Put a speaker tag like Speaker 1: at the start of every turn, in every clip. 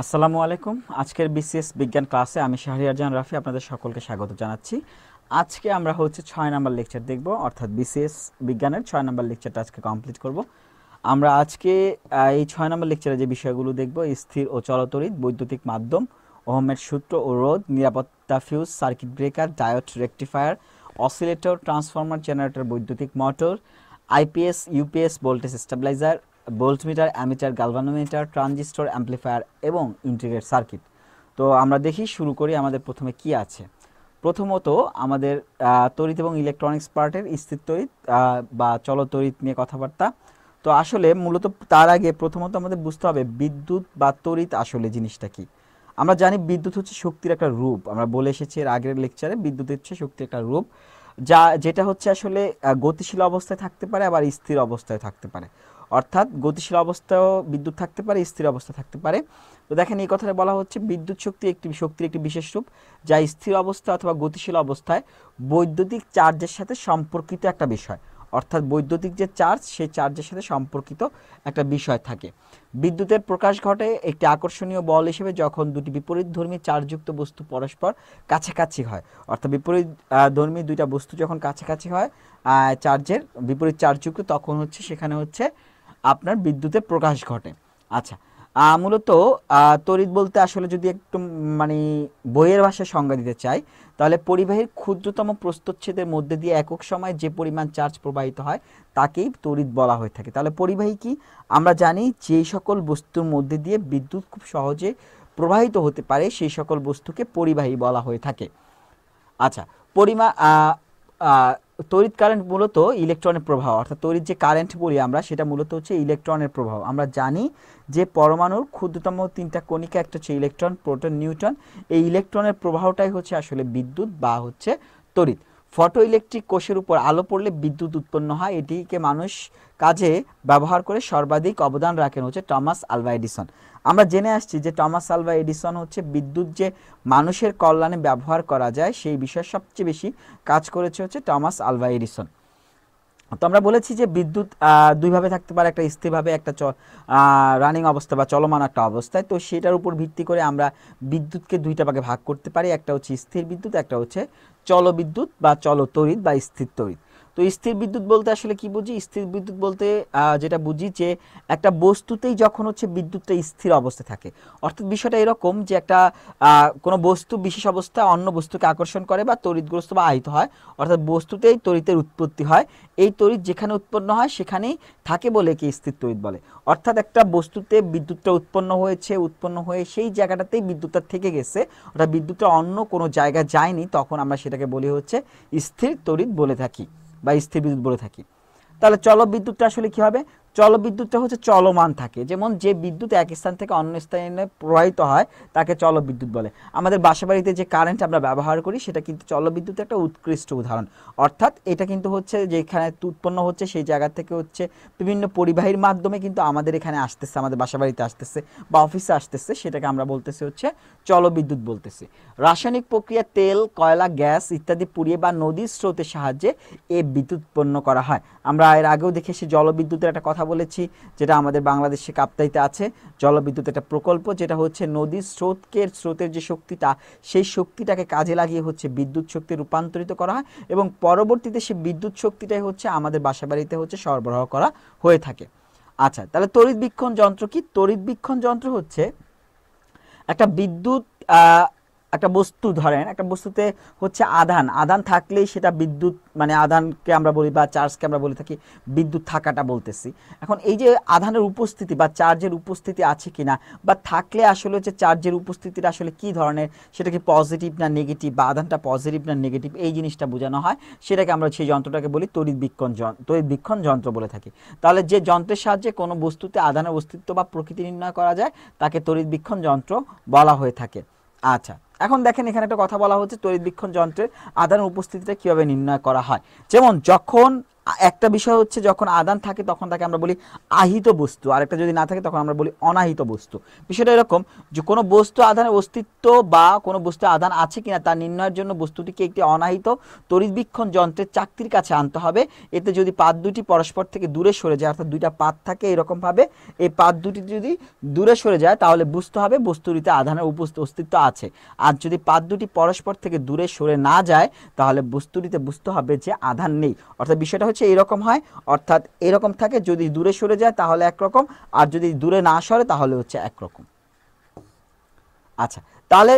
Speaker 1: আসসালামু আলাইকুম। আজকের বিসিএস বিজ্ঞান ক্লাসে আমি শাহরিয়ার জাহান রাফি আপনাদের সকলকে স্বাগত জানাচ্ছি। আজকে আমরা 6 নাম্বার লেকচার দেখব, অর্থাৎ বিসিএস বিজ্ঞানের 6 নাম্বার লেকচারটা আজকে কমপ্লিট করব। আমরা আজকে এই 6 নাম্বার লেকচারে যে বিষয়গুলো দেখব: স্থির ও চলতড়িৎ, বৈদ্যুতিক মাধ্যম, ওহমের সূত্র ও রোধ, নিরাপত্তা fuse, circuit breaker, diode, rectifier, oscillator, transformer, generator, বৈদ্যুতিক motor, IPS, UPS, voltage stabiliser, voltmeter, ammeter, galvanometer, transistor, amplifier এবং ইন্টিগ্রেটেড সার্কিট। তো আমরা দেখি, শুরু করি। আমাদের প্রথমে কি আছে? প্রথমত আমাদের তড়িৎ এবং ইলেকট্রনিক্স পার্টের স্থির তড়িৎ বা চলতড়িৎ নিয়ে কথাবার্তা। তো আসলে মূলত তার আগে প্রথমত আমাদের বুঝতে হবে বিদ্যুৎ বা তড়িৎ আসলে জিনিসটা কি। আমরা জানি বিদ্যুৎ হচ্ছে শক্তির একটা রূপ। আমরা বলে এসেছি এর আগের লেকচারে, বিদ্যুৎ হচ্ছে শক্তির একটা রূপ, যেটা হচ্ছে আসলে গতিশীল অবস্থায় থাকতে পারে, আবার স্থির অবস্থায় থাকতে পারে। অর্থাৎ গতিশীল অবস্থায়ও বিদ্যুৎ থাকতে পারে, স্থির অবস্থা থাকতে পারে। তো দেখেন, এই কথাটা বলা হচ্ছে বিদ্যুৎ শক্তির একটি বিশেষ রূপ, যা স্থির অবস্থা অথবা গতিশীল অবস্থায় বৈদ্যুতিক চার্জের সাথে সম্পর্কিত একটা বিষয়। অর্থাৎ বৈদ্যুতিক যে চার্জ, সেই চার্জের সাথে সম্পর্কিত একটা বিষয় থাকে। বিদ্যুতের প্রকাশ ঘটে একটি আকর্ষণীয় বল হিসেবে যখন দুটি বিপরীতধর্মী চার্জযুক্ত বস্তু পরস্পর কাছাকাছি হয়। অর্থাৎ বিপরীত ধর্মী দুইটা বস্তু যখন কাছাকাছি হয় চার্জের বিপরীত চার্জযুক্ত, তখন হচ্ছে সেখানে হচ্ছে আপনার বিদ্যুতের প্রকাশ ঘটে। আচ্ছা, মূলত তড়িৎ বলতে আসলে যদি একটু মানে বইয়ের ভাষায় সংজ্ঞা দিতে চাই, তাহলে পরিবাহীর ক্ষুদ্রতম প্রস্থচ্ছেদের মধ্যে দিয়ে একক সময়ে যে পরিমাণ চার্জ প্রবাহিত হয় তাকেই তড়িৎ বলা হয়ে থাকে। তাহলে পরিবাহী কি? আমরা জানি যেই সকল বস্তুর মধ্যে দিয়ে বিদ্যুৎ খুব সহজে প্রবাহিত হতে পারে সেই সকল বস্তুকে পরিবাহী বলা হয়ে থাকে। আচ্ছা, পরিমা তড়িৎ কারেন্ট মূলত ইলেকট্রনের প্রবাহ, অর্থাৎ তড়িৎ যে কারেন্ট বলি আমরা, সেটা মূলত হচ্ছে ইলেকট্রনের প্রবাহ। আমরা জানি যে পরমাণুর ক্ষুদ্রতম 3টা কণিকা, একটা হচ্ছে ইলেকট্রন, প্রোটন, নিউট্রন। এই ইলেকট্রনের প্রবাহটাই হচ্ছে আসলে বিদ্যুৎ বা হচ্ছে তড়িৎ। ফটো ইলেকট্রিক কোষের উপর আলো পড়লে বিদ্যুৎ উৎপন্ন হয়। এটিকে মানুষ কাজে ব্যবহার করে সর্বাধিক অবদান রাখেন হচ্ছে টমাস আলভা এডিসন। আমরা জেনে আসছি যে টমাস আলভা এডিসন হচ্ছে বিদ্যুৎ যে মানুষের কল্যাণে ব্যবহার করা যায় সেই বিষয়ে সবচেয়ে বেশি কাজ করেছে হচ্ছে টমাস আলভা এডিসন। তো আমরা বলেছি যে বিদ্যুৎ দুইভাবে থাকতে পারে, একটা স্থিরভাবে, একটা রানিং অবস্থা বা চলমান একটা অবস্থায়। তো সেটার উপর ভিত্তি করে আমরা বিদ্যুৎকে দুইটা ভাগে ভাগ করতে পারি, একটা হচ্ছে স্থির বিদ্যুৎ, একটা হচ্ছে চল বিদ্যুৎ বা চল তড়িৎ বা স্থির তড়িৎ। তো স্থির বিদ্যুৎ বলতে আসলে কি বুঝি? স্থির বিদ্যুৎ বলতে যেটা বুঝি যে একটা বস্তুতেই যখন হচ্ছে বিদ্যুৎটা স্থির অবস্থায় থাকে। অর্থাৎ বিষয়টা এরকম যে একটা কোনো বস্তু বিশেষ অবস্থায় অন্য বস্তুকে আকর্ষণ করে বা তড়িৎগ্রস্ত বা আহিত হয়, অর্থাৎ বস্তুতেই তড়িতের উৎপত্তি হয়। এই তড়িৎ যেখানে উৎপন্ন হয় সেখানেই থাকে বলে কি স্থির তড়িৎ বলে। অর্থাৎ একটা বস্তুতে বিদ্যুৎটা উৎপন্ন হয়েছে, উৎপন্ন হয়ে সেই জায়গাটাতেই বিদ্যুৎটা থেকে গেছে, অর্থাৎ বিদ্যুৎটা অন্য কোনো জায়গায় যায়নি, তখন আমরা সেটাকে বলি হচ্ছে স্থির তড়িৎ বলে থাকি বা স্থির বিদ্যুৎ বলে থাকি। তাহলে চলবিদ্যুৎটা আসলে কি হবে? চলবিদ্যুৎটা হচ্ছে চলমান থাকে, যেমন যে বিদ্যুৎ এক স্থান থেকে অন্য স্থানে প্রবাহিত হয় তাকে চলবিদ্যুৎ বলে। আমাদের বাসাবাড়িতে যে কারেন্ট আমরা ব্যবহার করি সেটা কিন্তু চলবিদ্যুতের একটা উৎকৃষ্ট উদাহরণ। অর্থাৎ এটা কিন্তু হচ্ছে যেখানে উৎপন্ন হচ্ছে সেই জায়গা থেকে হচ্ছে বিভিন্ন পরিবাহীর মাধ্যমে কিন্তু আমাদের এখানে আসতেছে, আমাদের বাসাবাড়িতে আসতেছে বা অফিসে আসতেছে, সেটাকে আমরা বলতেছি হচ্ছে চলবিদ্যুৎ বলতেছি। রাসায়নিক প্রক্রিয়া তেল, কয়লা, গ্যাস ইত্যাদি পুড়িয়ে বা নদীর স্রোতের সাহায্যে এই বিদ্যুৎ উৎপন্ন করা হয়। আমরা এর আগেও দেখেছি জলবিদ্যুতের একটা কথা বলেছি, যেটা আমাদের বাংলাদেশে কাপ্তাইতে আছে। জলবিদ্যুৎ একটা প্রকল্প, যেটা হচ্ছে নদীর স্রোতের যে শক্তিটা, সেই শক্তিটাকে কাজে লাগিয়ে হচ্ছে বিদ্যুৎ শক্তি রূপান্তরিত করা হয় এবং পরবর্তীতে সেই বিদ্যুৎ শক্তিটাই হচ্ছে আমাদের বাসাবাড়িতে হচ্ছে সরবরাহ করা হয়ে থাকে। আচ্ছা, তাহলে তড়িৎবীক্ষণ যন্ত্র কি? তড়িৎবীক্ষণ যন্ত্র হচ্ছে একটা বিদ্যুৎ একটা বস্তু, ধরেন একটা বস্তুতে হচ্ছে আধান থাকলেই সেটা বিদ্যুৎ, মানে আধানকে আমরা বলি বা চার্জকে আমরা বলে থাকি বিদ্যুৎ থাকাটা বলতেছি। এখন এই যে আধানের উপস্থিতি বা চার্জের উপস্থিতি আছে কিনা, বা থাকলে আসলে হচ্ছে চার্জের উপস্থিতিটা আসলে কি ধরনের, সেটা কি পজিটিভ না নেগেটিভ, বা আধানটা পজিটিভ না নেগেটিভ, এই জিনিসটা বোঝানো হয়। সেটাকে আমরা সেই যন্ত্রটাকে বলি তড়িৎবীক্ষণ যন্ত্র বলে থাকি। তাহলে যে যন্ত্রের সাহায্যে কোনো বস্তুতে আধানের অস্তিত্ব বা প্রকৃতি নির্ণয় করা যায় তাকে তড়িৎবীক্ষণ যন্ত্র বলা হয়ে থাকে। আচ্ছা, এখন দেখেন এখানে একটা কথা বলা হচ্ছে তড়িৎবীক্ষণ যন্ত্রের আধানের উপস্থিতিটা কিভাবে নির্ণয় করা হয়। যেমন যখন একটা বিষয় হচ্ছে যখন আধান থাকে তখন তাকে আমরা বলি আহিত বস্তু, আর একটা যদি না থাকে তখন আমরা বলি অনাহিত বস্তু। বিষয়টা এরকম যে কোনো বস্তু আধানের অস্তিত্ব বা কোনো বস্তু আধান আছে কিনা তা নির্ণয়ের জন্য বস্তুটিকে একটি অনাহিত তড়িৎবীক্ষণ যন্ত্রের চাকতির কাছে আনতে হবে। এতে যদি পাত দুটি পরস্পর থেকে দূরে সরে যায়, অর্থাৎ দুইটা পাত থাকে এরকমভাবে, এই পাত দুটি যদি দূরে সরে যায় তাহলে বুঝতে হবে বস্তুটিতে আধানের অস্তিত্ব আছে। আর যদি পাত দুটি পরস্পর থেকে দূরে সরে না যায় তাহলে বস্তুটিতে বুঝতে হবে যে আধান নেই। অর্থাৎ বিষয়টা হচ্ছে এরকম হয়, অর্থাৎ এরকম থাকে, যদি দূরে সরে যায় তাহলে একরকম, আর যদি দূরে না সরে তাহলে হচ্ছে একরকম। আচ্ছা, তাহলে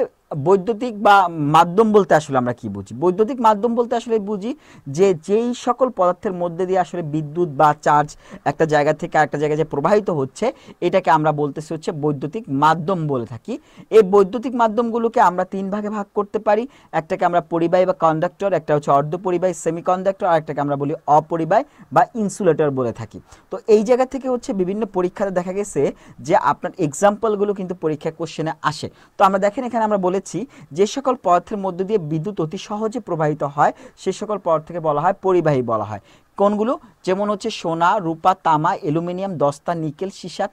Speaker 1: বৈদ্যুতিক বা মাধ্যম বলতে আসলে আমরা কি বুঝি? বৈদ্যুতিক মাধ্যম বলতে আসলে বুঝি যে যেই সকল পদার্থের মধ্যে দিয়ে আসলে বিদ্যুৎ বা চার্জ একটা জায়গা থেকে আরেকটা জায়গায় যে প্রবাহিত হচ্ছে, এটাকে আমরা বলতেছি হচ্ছে বৈদ্যুতিক মাধ্যম বলে থাকি। এই বৈদ্যুতিক মাধ্যমগুলোকে আমরা তিন ভাগে ভাগ করতে পারি। একটাকে আমরা পরিবাহী বা কন্ডাক্টর, একটা হচ্ছে অর্ধপরিবাহী সেমিকন্ডাক্টর, আর একটাকে আমরা বলি অপরিবাহী বা ইনসুলেটর বলে থাকি। তো এই জায়গা থেকে হচ্ছে বিভিন্ন পরীক্ষাতে দেখা গেছে যে আপনার এক্সাম্পলগুলো কিন্তু পরীক্ষা কোশ্চেনে আসে। তো আমরা দেখেন এখানে আমরা বলেছি যে সকল পদার্থের মধ্য দিয়ে বিদ্যুৎ অতি সহজে প্রবাহিত হয় সে সকল পদার্থকে বলা হয় পরিবাহী বলা হয়। কোনগুলো? যেমন হচ্ছে সোনা, রূপা, তামা, অ্যালুমিনিয়াম, দস্তা, নিকেল, সীসা,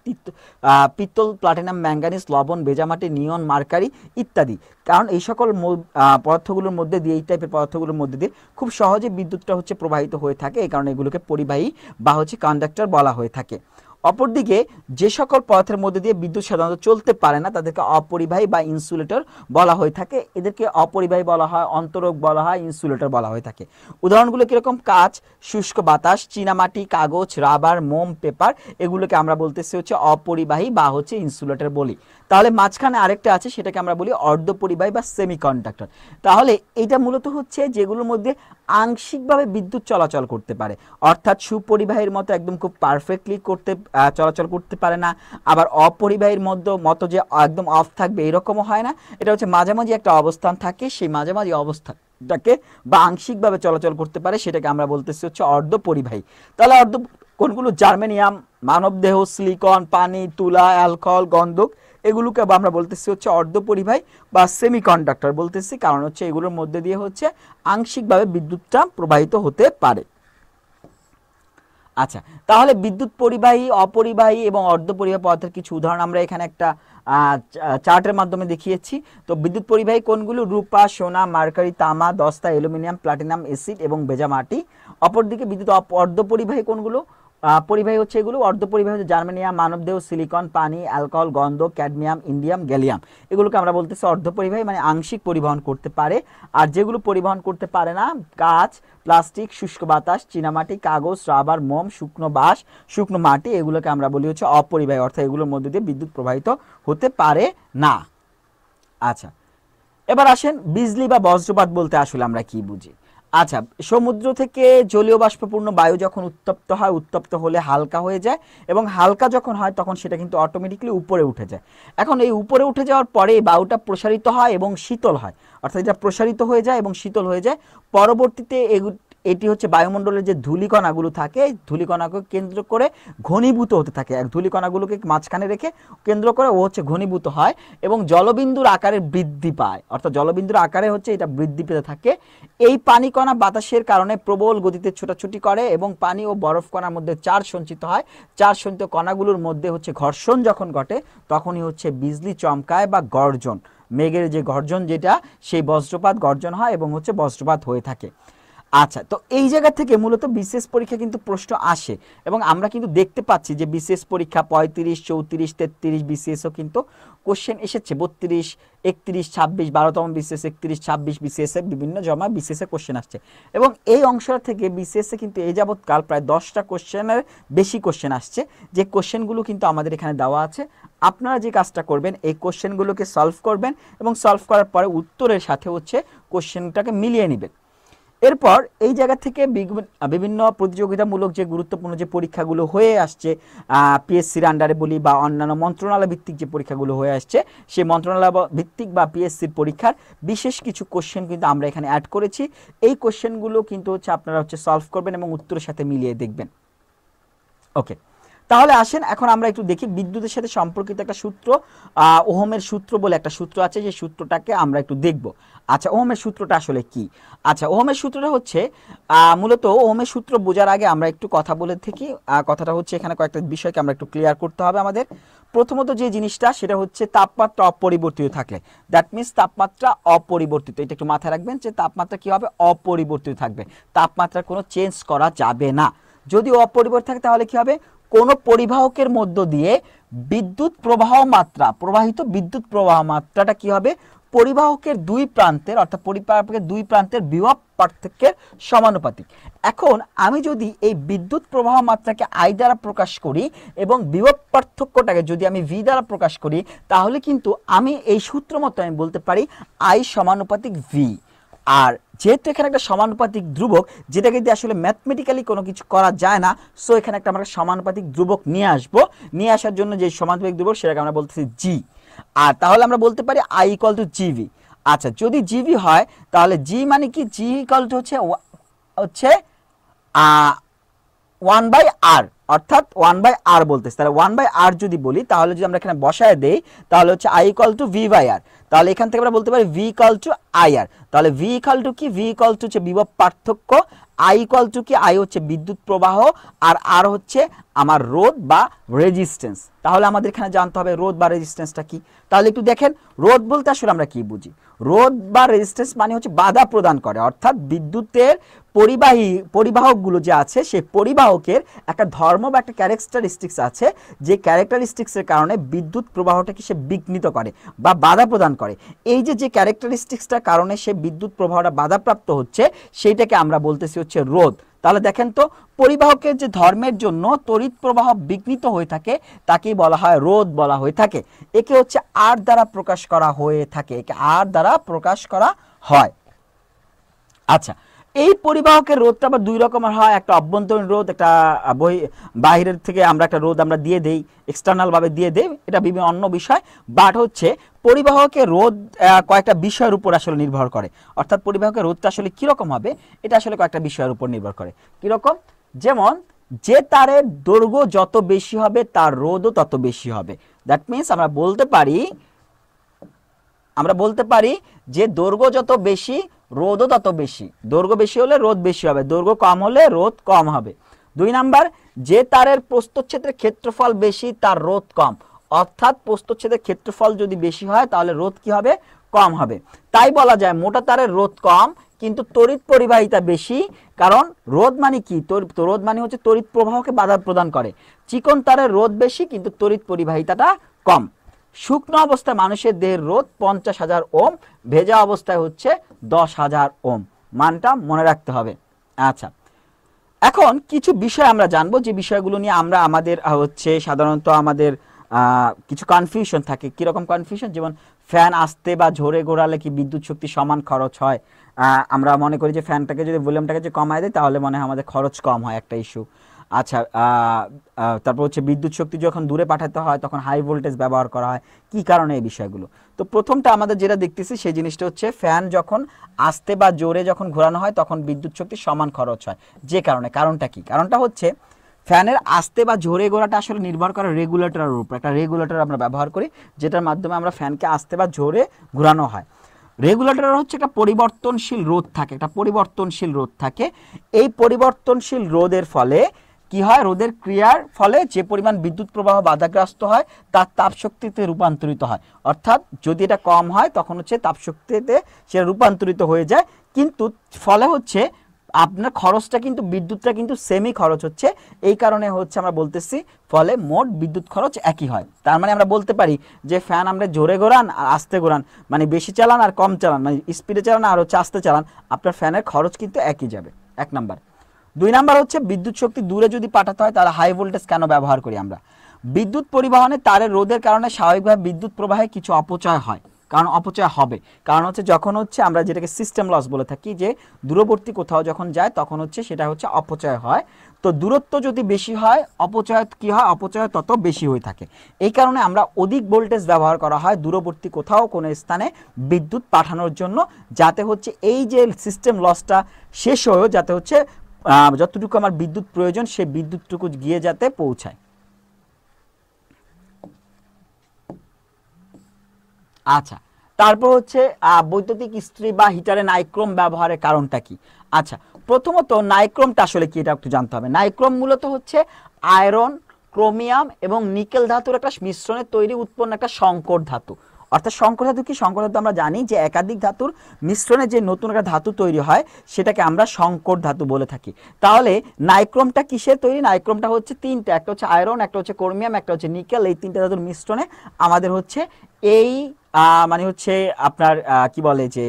Speaker 1: পিত্তল, প্লাটিনাম, ম্যাঙ্গানিজ, লবণ, ভেজামাটি, নিয়ন, মার্কারি ইত্যাদি। কারণ এই সকল পদার্থগুলোর মধ্যে দিয়ে, এই টাইপের পদার্থগুলোর মধ্যে দিয়ে খুব সহজে বিদ্যুৎটা হচ্ছে প্রবাহিত হয়ে থাকে, এই কারণে এগুলোকে পরিবাহী বা হচ্ছে কন্ডাক্টর বলা হয়ে থাকে। অপরদিকে যে সকল পদার্থের মধ্যে দিয়ে বিদ্যুৎ সাধারণত চলতে পারে না তাদেরকে অপরিবাহী বা ইনসুলেটর বলা হয়ে থাকে। এদেরকে অপরিবাহী বলা হয়, অন্তরক বলা হয়, ইনসুলেটর বলা হয়ে থাকে। উদাহরণগুলো কিরকম? কাঁচ, শুষ্ক বাতাস, চীনামাটি, কাগজ, রাবার, মোম, পেপার, এগুলোকে আমরা বলতেছি হচ্ছে অপরিবাহী বা হচ্ছে ইনসুলেটর বলি। তাহলে মাঝখানে আরেকটা আছে, সেটাকে আমরা বলি অর্ধপরিবাহী বা সেমিকন্ডাক্টর। তাহলে এটা মূলত হচ্ছে যেগুলোর মধ্যে আংশিকভাবে বিদ্যুৎ চলাচল করতে পারে, অর্থাৎ সুপরিবাহীর মতো একদম খুব পারফেক্টলি চলাচল করতে পারে না, আবার অপরিবাহীর মতো যে একদম অফ থাকবে এরকমও হয় না। এটা হচ্ছে মাঝামাঝি একটা অবস্থান থাকে, সেই মাঝামাঝি অবস্থানটাকে বা আংশিকভাবে চলাচল করতে পারে, সেটাকে আমরা বলতেছি হচ্ছে অর্ধপরিবাহী। তাহলে কোনগুলো? জার্মেনিয়াম, মানবদেহ, সিলিকন, পানি, তুলা, অ্যালকোহল, গন্ধক, এগুলোকে আমরা বলতেছি হচ্ছে অর্ধপরিবাহী বা সেমিকন্ডাক্টর বলতেছি, কারণ হচ্ছে এগুলোর মধ্যে দিয়ে হচ্ছে আংশিকভাবে বিদ্যুৎটা প্রবাহিত হতে পারে। আচ্ছা, তাহলে বিদ্যুৎ পরিবাহী, অপরিবাহী এবং অর্ধপরিবাহী পদার্থের কিছু উদাহরণ আমরা এখানে একটা চার্টের মাধ্যমে দেখিয়েছি। তো বিদ্যুৎ পরিবাহী কোনগুলো? রূপা, সোনা, মার্কারি, তামা, দস্তা, অ্যালুমিনিয়াম, প্লাটিনাম, অ্যাসিড এবং ভেজামাটি। অপরদিকে বিদ্যুৎ অর্ধপরিবাহী কোনগুলো? পরিবাহী হচ্ছে এগুলো। অর্ধপরিবাহী হচ্ছে জার্মেনিয়াম, মানবদেহ, সিলিকন, পানি, অ্যালকোহল, গন্ধক, ক্যাডমিয়াম, ইন্ডিয়াম, গ্যালিয়াম, এগুলোকে আমরা বলতেছি অর্ধপরিবাহী, মানে আংশিক পরিবহন করতে পারে। আর যেগুলো পরিবহন করতে পারে না, কাঁচ, প্লাস্টিক, শুষ্ক বাতাস, চীনামাটি, কাগজ, রাবার, মোম, শুকনো বাঁশ, শুকনো মাটি, এগুলোকে আমরা বলি হচ্ছে অপরিবাহী, অর্থাৎ এগুলোর মধ্যে দিয়ে বিদ্যুৎ প্রবাহিত হতে পারে না। আচ্ছা, এবার আসেন বিজলি বা বজ্রপাত বলতে আসলে আমরা কি বুঝি? আচ্ছা, সমুদ্র থেকে জলীয় বাষ্পপূর্ণ বায়ু যখন উত্তপ্ত হয়, উত্তপ্ত হলে হালকা হয়ে যায়, এবং হালকা যখন হয় তখন সেটা কিন্তু অটোমেটিক্যালি উপরে উঠে যায়। এখন এই উপরে উঠে যাওয়ার পরে বায়ুটা প্রসারিত হয় এবং শীতল হয়, অর্থাৎ এটা প্রসারিত হয়ে যায় এবং শীতল হয়ে যায়। পরবর্তীতে এটি হচ্ছে বায়ুমণ্ডলের যে ধূলিকণাগুলো থাকে, ধূলিকণাকে কেন্দ্র করে ঘনীভূত হতে থাকে। এক ধূলিকণাগুলোকে মাঝখানে রেখে কেন্দ্র করে ও হচ্ছে ঘনীভূত হয় এবং জলবিন্দুর আকারে বৃদ্ধি পায়, অর্থাৎ জলবিন্দুর আকারে হচ্ছে এটা বৃদ্ধি পেতে থাকে। এই পানিকণা বাতাসের কারণে প্রবল গতিতে ছোটাছুটি করে এবং পানি ও বরফ কণার মধ্যে চার্জ সঞ্চিত হয়। চার্জ সঞ্চিত কণাগুলোর মধ্যে হচ্ছে ঘর্ষণ যখন ঘটে তখনই হচ্ছে বিজলি চমকায় বা গর্জন, মেঘের যে গর্জন যেটা, সেই বজ্রপাত গর্জন হয় এবং হচ্ছে বজ্রপাত হয়ে থাকে। আচ্ছা, তো এই জায়গা থেকে মূলত বিসিএস পরীক্ষা কিন্তু প্রশ্ন আসে এবং আমরা কিন্তু দেখতে পাচ্ছি যে বিসিএস পরীক্ষা 35, 34, 33 বিসিএসও কিন্তু কোশ্চেন এসেছে। 32, 31, 26, 12তম বিসিএস, 31, 26 বিসিএস এ বিভিন্ন জমা বিসিএস এ কোশ্চেন আসছে এবং এই অংশটা থেকে বিসিএস এ কিন্তু এই যাবৎকাল প্রায় 10টা কোশ্চেনের বেশি কোশ্চেন আসছে, যে কোশ্চেনগুলো কিন্তু আমাদের এখানে দেওয়া আছে। আপনারা যে কাজটা করবেন, এই কোশ্চেনগুলোকে সলভ করবেন এবং সলভ করার পরে উত্তরের সাথে হচ্ছে কোশ্চেনটাকে মিলিয়ে নেবেন। এরপর এই জায়গা থেকে বিভিন্ন প্রতিযোগিতামূলক যে গুরুত্বপূর্ণ যে পরীক্ষাগুলো হয়ে আসছে, পিএসসির আন্ডারে বলি বা অন্যান্য মন্ত্রণালয় ভিত্তিক যে পরীক্ষাগুলো হয়ে আসছে, সেই মন্ত্রণালয় ভিত্তিক বা পিএসসির পরীক্ষার বিশেষ কিছু কোশ্চেন কিন্তু আমরা এখানে অ্যাড করেছি। এই কোশ্চেনগুলো কিন্তু হচ্ছে আপনারা হচ্ছে সলভ করবেন এবং উত্তরের সাথে মিলিয়ে দেখবেন। ওকে, তাহলে আসেন এখন আমরা একটু দেখি বিদ্যুতের সাথে সম্পর্কিত একটা সূত্র, ওহমের সূত্র বলে একটা সূত্র আছে, যে সূত্রটাকে আমরা একটু দেখব। আচ্ছা, ওহমের সূত্রটা আসলে কি? আচ্ছা, ওহমের সূত্রটা হচ্ছে মূলত ওহমের সূত্র বোঝার আগে আমরা একটু কথা বলে থাকি। কথাটা হচ্ছে এখানে কয়েকটা বিষয়কে আমরা একটু ক্লিয়ার করতে হবে আমাদের। প্রথমত যে জিনিসটা সেটা হচ্ছে তাপমাত্রা অপরিবর্তিত থাকলে, দ্যাট মিনস তাপমাত্রা অপরিবর্তিত, এটা একটু মাথায় রাখবেন যে তাপমাত্রা কি হবে, অপরিবর্তিত থাকবে, তাপমাত্রা কোনো চেঞ্জ করা যাবে না। যদি অপরিবর্তিত থাকে তাহলে কি হবে, কোনো পরিবাহকের মধ্য দিয়ে বিদ্যুৎ প্রবাহ মাত্রা, প্রবাহিত বিদ্যুৎ প্রবাহ মাত্রাটা কি হবে, পরিবাহকের দুই প্রান্তের অর্থাৎ পরিবাহকের দুই প্রান্তের বিভব পার্থক্যের সমানুপাতিক। এখন আমি যদি এই বিদ্যুৎ প্রবাহ মাত্রাকে আই দ্বারা প্রকাশ করি এবং বিভব পার্থক্যটাকে যদি আমি ভি দ্বারা প্রকাশ করি, তাহলে কিন্তু আমি এই সূত্র মতো আমি বলতে পারি আই সমানুপাতিক ভি। আর যেহেতু এখানে একটা সমানুপাতিক ধ্রুবক, যেটাকে দিয়ে আসলে ম্যাথমেটিক্যালি কোনো কিছু করা যায় না, সো এখানে একটা আমরা সমানুপাতিক ধ্রুবক নিয়ে আসবো। নিয়ে আসার জন্য যে সমানুপাতিক ধ্রুবক সেটাকে আমরা বলতেছি জি। আর তাহলে আমরা বলতে পারি আই ইকুয়াল টু জিভি। আচ্ছা, যদি জিভি হয় তাহলে জি মানে কি, জি ইকুয়াল টু হচ্ছে 1/r, অর্থাৎ 1/r বলতেছে। তাহলে 1/r যদি বলি, তাহলে যদি আমরা এখানে বসায় দেই তাহলে হচ্ছে i equal to v by r. তাহলে এখান থেকে আমরা বলতে পারি v equal to i r. তাহলে ভি ইকুয়াল টু কি, ভি ইকুয়াল টু হচ্ছে বিভব পার্থক্য, আই ইকুয়াল টু কি, আই হচ্ছে বিদ্যুৎ প্রবাহ, আর আর হচ্ছে আমার রোধ বা রেজিস্ট্যান্স। তাহলে আমাদের এখানে জানতে হবে রোধ বা রেজিস্ট্যান্সটা কি। তাহলে একটু দেখেন, রোধ বলতে আসলে আমরা কি বুঝি, রোধ বা রেজিস্ট্যান্স মানে হচ্ছে বাধা প্রদান করে, অর্থাৎ বিদ্যুতের পরিবাহকগুলো যে আছে সেই পরিবাহকের একটা ধর্ম বা একটা ক্যারেক্টারিস্টিক্স আছে, যে ক্যারেক্টারিস্টিক্সের কারণে বিদ্যুৎ প্রবাহটাকে সে বিঘ্নিত করে বা বাধা প্রদান করে। এই যে ক্যারেক্টারিস্টিক্সটার কারণে সে বিদ্যুৎ প্রবাহটা বাধাপ্রাপ্ত হচ্ছে, সেইটাকে আমরা বলতেছি হচ্ছে রোধ। তাহলে দেখেন তো, পরিবাহকের যে ধর্মের জন্য তড়িৎ প্রবাহ বিঘ্নিত হয়ে থাকে তাকেই বলা হয় রোধ বলা হয়ে থাকে। একে হচ্ছে আর দ্বারা প্রকাশ করা হয়ে থাকে, একে আর দ্বারা প্রকাশ করা হয়। আচ্ছা, এই পরিবাহকের রোধটা আবার দুই রকমের হয়, একটা অভ্যন্তরীণ রোধ, একটা বাহিরের থেকে আমরা একটা রোধ আমরা দিয়ে দেই, এক্সটার্নাল ভাবে দিয়ে দেই, এটা বিভিন্ন অন্য বিষয়। বাট হচ্ছে পরিবাহকের রোধ কয়েকটা বিষয়ের উপর আসলে নির্ভর করে, অর্থাৎ পরিবাহকের রোধটা আসলে কিরকম হবে এটা আসলে কয়েকটা বিষয়ের উপর নির্ভর করে। কিরকম, যেমন যে তারের দৈর্ঘ্য যত বেশি হবে তার রোধও তত বেশি হবে। দ্যাট মিনস আমরা বলতে পারি যে দৈর্ঘ্য যত বেশি রোধও তত বেশি, দৈর্ঘ্য বেশি হলে রোধ বেশি হবে, দৈর্ঘ্য কম হলে রোধ কম হবে। 2 নাম্বার, যে তারের প্রস্থচ্ছেদের ক্ষেত্রফল বেশি তার রোধ কম, অর্থাৎ প্রস্থচ্ছেদের ক্ষেত্রফল যদি বেশি হয় তাহলে রোধ কি হবে, কম হবে। তাই বলা যায় মোটা তারের রোধ কম কিন্তু তড়িৎ পরিবাহিতা বেশি, কারণ রোধ মানে কি, রোধ মানে হচ্ছে তড়িৎ প্রবাহকে বাধা প্রদান করে। চিকন তারের রোধ বেশি কিন্তু তড়িৎ পরিবাহিতাটা কম। শুকনো অবস্থায় মানুষের দেহের রোধ 50,000 ওম, ভেজা অবস্থায় হচ্ছে 10,000 ওম, মানটা মনে রাখতে হবে। আচ্ছা, এখন কিছু বিষয় আমরা জানবো, যে বিষয়গুলো নিয়ে আমরা আমাদের হচ্ছে সাধারণত আমাদের কিছু কনফিউশন থাকে। কিরকম কনফিউশন, যেমন ফ্যান আস্তে বা ঝরে ঘোরালে কি বিদ্যুৎ শক্তি সমান খরচ হয়? আমরা মনে করি যে ফ্যানটাকে যদি ভলিউমটাকে যে কমায় দেয় তাহলে মনে হয় আমাদের খরচ কম হয়, একটা ইস্যু। আচ্ছা, তারপর হচ্ছে বিদ্যুৎ শক্তি যখন দূরে পাঠাতে হয় তখন হাই ভোল্টেজ ব্যবহার করা হয়, কি কারণে এই বিষয়গুলো। তো প্রথমটা আমাদের যেটা দেখতেছি সেই জিনিসটা হচ্ছে ফ্যান যখন আস্তে বা জোরে যখন ঘোরানো হয় তখন বিদ্যুৎ শক্তি সমান খরচ হয়। যে কারণে, কারণটা কি, কারণটা হচ্ছে ফ্যানের আস্তে বা জোরে ঘোরাটা আসলে নির্ভর করে রেগুলেটরের উপর। একটা রেগুলেটর আমরা ব্যবহার করি যেটার মাধ্যমে আমরা ফ্যানকে আস্তে বা জোরে ঘোরানো হয়। রেগুলেটর হচ্ছে একটা পরিবর্তনশীল রোধ থাকে, একটা পরিবর্তনশীল রোধ থাকে। এই পরিবর্তনশীল রোধের ফলে কি হয়, রোধের ক্রিয়ার ফলে যে পরিমাণ বিদ্যুৎ প্রবাহ বাধাগ্রস্ত হয় তার তাপশক্তিতে রূপান্তরিত হয়। অর্থাৎ যদি এটা কম হয় তখন হচ্ছে তাপশক্তিতে সেটা রূপান্তরিত হয়ে যায়, কিন্তু ফলে হচ্ছে আপনার খরচটা কিন্তু বিদ্যুৎটা কিন্তু সেমই খরচ হচ্ছে। এই কারণে হচ্ছে আমরা বলতেছি ফলে মোট বিদ্যুৎ খরচ একই হয়। তার মানে আমরা বলতে পারি যে ফ্যান আমরা জোরে ঘোরান আর আস্তে ঘোরান, মানে বেশি চালান আর কম চালান, মানে স্পিডে চালান আর হচ্ছে আস্তে চালান, আপনার ফ্যানের খরচ কিন্তু একই যাবে। 1 নাম্বার। 2 নাম্বার হচ্ছে বিদ্যুৎ শক্তি দূরে যদি পাঠাতে হয় তাহলে হাই ভোল্টেজ কেন ব্যবহার করি আমরা? বিদ্যুৎ পরিবহনে তারের রোধের কারণে স্বাভাবিকভাবে বিদ্যুৎ প্রবাহে কিছু অপচয় হয়, কারণ অপচয় হবে, কারণ হচ্ছে যখন হচ্ছে আমরা যেটাকে সিস্টেম লস বলে থাকি, যে দূরবর্তী কোথাও যখন যায় তখন হচ্ছে সেটা হচ্ছে অপচয় হয়। তো দূরত্ব যদি বেশি হয় অপচয় কি হয়, অপচয় তত বেশি হয়ে থাকে। এই কারণে আমরা অধিক ভোল্টেজ ব্যবহার করা হয় দূরবর্তী কোথাও কোনো স্থানে বিদ্যুৎ পাঠানোর জন্য, যাতে হচ্ছে এই যে সিস্টেম লসটা শেষ হয়েও যাতে হচ্ছে যতটুকু আমার বিদ্যুৎ প্রয়োজন সেই বিদ্যুৎটুকু গিয়ে যাতে পৌঁছায়। আচ্ছা, তারপর হচ্ছে বৈদ্যুতিক ইস্ত্রি বা হিটারে নাইক্রোম ব্যবহারের কারণটা কি? আচ্ছা, প্রথমত নাইক্রোমটা আসলে কি এটা একটু জানতে হবে। নাইক্রোম মূলত হচ্ছে আয়রন, ক্রোমিয়াম এবং নিকেল ধাতুর একটা মিশ্রণে তৈরি উৎপন্ন একটা সংকর ধাতু। অর্থাৎ সংকর ধাতু কি? সংকর ধাতু আমরা জানি যে একাধিক ধাতুর মিশ্রণে যে নতুন একটা ধাতু তৈরি হয় সেটাকে আমরা সংকর ধাতু বলে থাকি। তাহলে নাইক্রোমটা কিসের তৈরি? নাইক্রোমটা হচ্ছে তিনটা, একটা হচ্ছে আয়রন, একটা হচ্ছে ক্রোমিয়াম, একটা হচ্ছে নিকেল। এই তিনটা ধাতুর মিশ্রণে আমাদের হচ্ছে এই মানে হচ্ছে আপনার কি বলে যে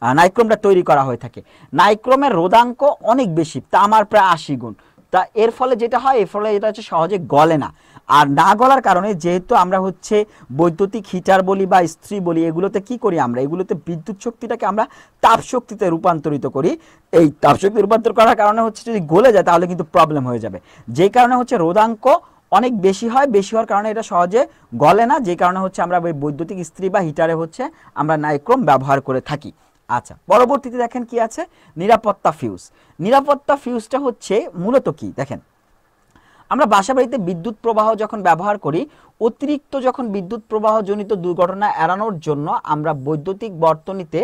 Speaker 1: নাইক্রোমটা তৈরি করা হয়ে থাকে। নাইক্রোমের রোধাঙ্ক অনেক বেশি, তামার প্রায় 80 গুণ। তা এর ফলে যেটা হয়, এর ফলে এটা হচ্ছে সহজে গলে না। আর না গলার কারণে যেহেতু আমরা হচ্ছে বৈদ্যুতিক হিটার বলি বা ইস্ত্রি বলি, এগুলোতে কি করি আমরা? এগুলোতে বিদ্যুৎ শক্তিটাকে আমরা তাপ শক্তিতে রূপান্তরিত করি। এই তাপ শক্তি রূপান্তর করার কারণে হচ্ছে যদি গলে যায় তাহলে কিন্তু প্রবলেম হয়ে যাবে। যে কারণে হচ্ছে রোধাঙ্ক অনেক বেশি হয়, বেশি হওয়ার কারণে এটা সহজে গলে না, যে কারণে হচ্ছে আমরা ওই বৈদ্যুতিক ইস্ত্রি বা হিটারে হচ্ছে আমরা নাইক্রোম ব্যবহার করে থাকি। আচ্ছা, পরবর্তীতে দেখেন কি আছে, নিরাপত্তা ফিউজ। নিরাপত্তা ফিউজটা হচ্ছে মূলত কি দেখেন, আমরা বাসাবাড়িতে বিদ্যুৎ প্রবাহ যখন ব্যবহার করি, অতিরিক্ত যখন বিদ্যুৎ প্রবাহজনিত দুর্ঘটনা এড়ানোর জন্য আমরা বৈদ্যুতিক বর্তনীতে